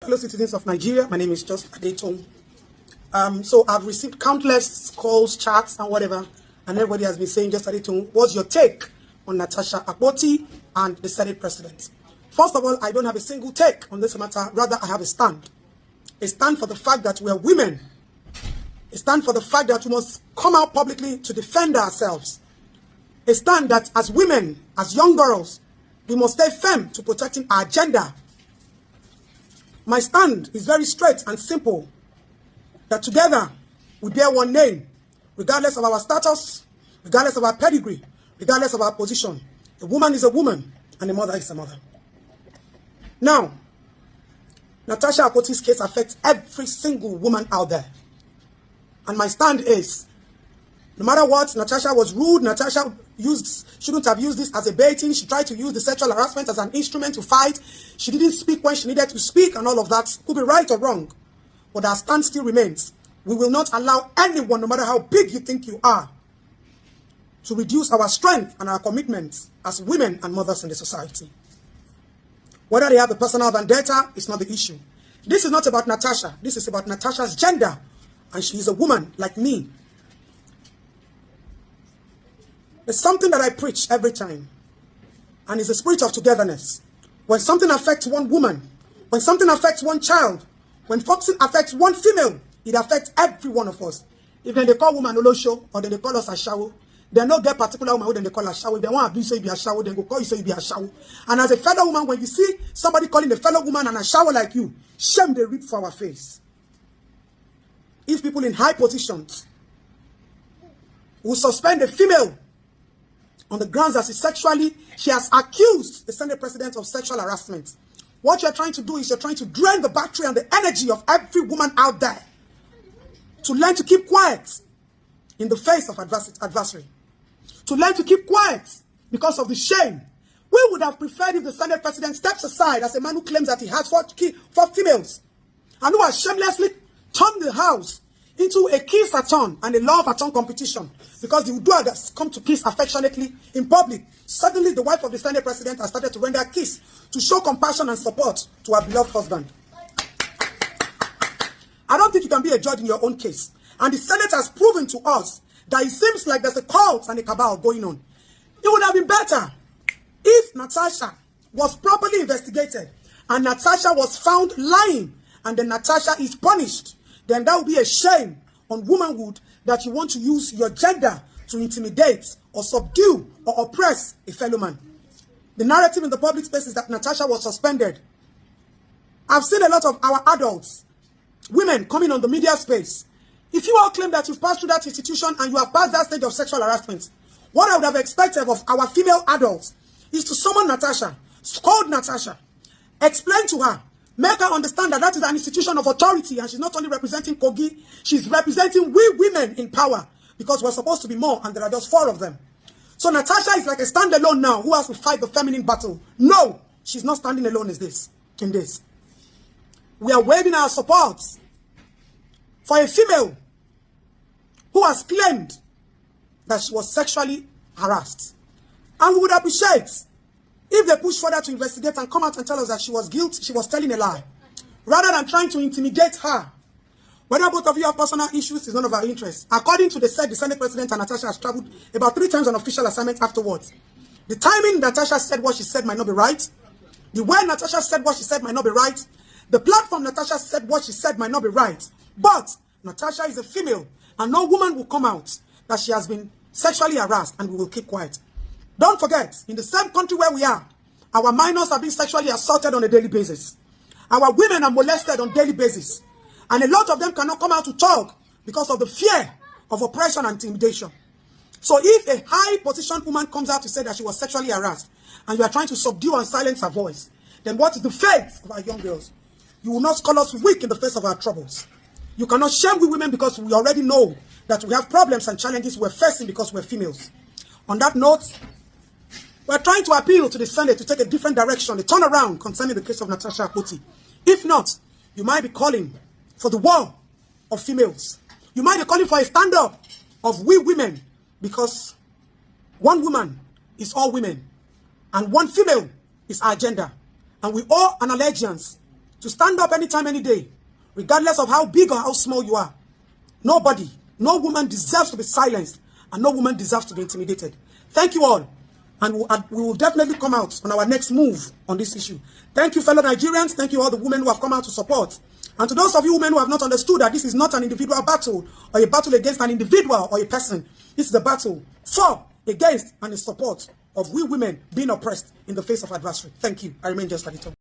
Fellow citizens of Nigeria, my name is j0t. So I've received countless calls, chats, and whatever, and everybody has been saying, j0t, what's your take on Natasha Akpoti and the Senate President? First of all, I don't have a single take on this matter. Rather, I have a stand. A stand for the fact that we are women. A stand for the fact that we must come out publicly to defend ourselves. A stand that as women, as young girls, we must stay firm to protecting our gender. My stand is very straight and simple, that together we bear one name, regardless of our status, regardless of our pedigree, regardless of our position. A woman is a woman, and a mother is a mother. Now, Natasha Akpoti's case affects every single woman out there. And my stand is, no matter what, Natasha was rude. Natasha shouldn't have used this as a baiting. She tried to use the sexual harassment as an instrument to fight. She didn't speak when she needed to speak and all of that. Could be right or wrong. But our stand still remains. We will not allow anyone, no matter how big you think you are, to reduce our strength and our commitments as women and mothers in the society. Whether they have a personal vendetta is not the issue. This is not about Natasha. This is about Natasha's gender. And she is a woman like me. It's something that I preach every time. And it's the spirit of togetherness. When something affects one woman, when something affects one child, when something affects one female, it affects every one of us. If then they call woman Olosho, or then they call us Ashawo, they don't get particular woman who then they call Ashawo. If they want to abuse you, be Ashawo, then go call you, so you be Ashawo. And as a fellow woman, when you see somebody calling a fellow woman an Ashawo like you, shame they reap for our face. If people in high positions will suspend a female on the grounds that she has accused the Senate President of sexual harassment. What you're trying to do is you're trying to drain the battery and the energy of every woman out there to learn to keep quiet in the face of adversary. To learn to keep quiet because of the shame. We would have preferred if the Senate President steps aside as a man who claims that he has four females and who has shamelessly turned the house into a kiss-a-thon and a love-a-thon competition because the Udua has come to kiss affectionately in public. Suddenly, the wife of the Senate President has started to render a kiss to show compassion and support to her beloved husband. I don't think you can be a judge in your own case. And the Senate has proven to us that it seems like there's a cult and a cabal going on. It would have been better if Natasha was properly investigated and Natasha was found lying and then Natasha is punished. Then that would be a shame on womanhood that you want to use your gender to intimidate or subdue or oppress a fellow man. The narrative in the public space is that Natasha was suspended. I've seen a lot of our adults, women coming on the media space. If you all claim that you've passed through that institution and you have passed that stage of sexual harassment, what I would have expected of our female adults is to summon Natasha, scold Natasha, explain to her, make her understand that that is an institution of authority and she's not only representing Kogi, she's representing we women in power because we're supposed to be more and there are just 4 of them. So Natasha is like a standalone now who has to fight the feminine battle. No, she's not standing alone in this. We are waving our support for a female who has claimed that she was sexually harassed. And we would appreciate if they push further to investigate and come out and tell us that she was guilty, she was telling a lie, rather than trying to intimidate her. Whether both of you have personal issues is none of our interest. According to the Senate President, and Natasha has traveled about 3 times on official assignment afterwards. The timing Natasha said what she said might not be right. The way Natasha said what she said might not be right. The platform Natasha said what she said might not be right. But Natasha is a female, and no woman will come out that she has been sexually harassed, and we will keep quiet. Don't forget, in the same country where we are, our minors are being sexually assaulted on a daily basis. Our women are molested on a daily basis. And a lot of them cannot come out to talk because of the fear of oppression and intimidation. So if a high-positioned woman comes out to say that she was sexually harassed, and you are trying to subdue and silence her voice, then what is the fate of our young girls? You will not call us weak in the face of our troubles. You cannot shame we women because we already know that we have problems and challenges we're facing because we're females. On that note, we're trying to appeal to the Senate to take a different direction, a turnaround concerning the case of Natasha Akpoti. If not, you might be calling for the war of females. You might be calling for a stand-up of we women because one woman is all women and one female is our gender. And we owe an allegiance to stand up anytime, any day, regardless of how big or how small you are. Nobody, no woman deserves to be silenced, and no woman deserves to be intimidated. Thank you all, and we will definitely come out on our next move on this issue. Thank you, fellow Nigerians. Thank you all the women who have come out to support. And to those of you women who have not understood that this is not an individual battle or a battle against an individual or a person. This is a battle for, against, and in support of we women being oppressed in the face of adversary. Thank you. I remain just Adetoun.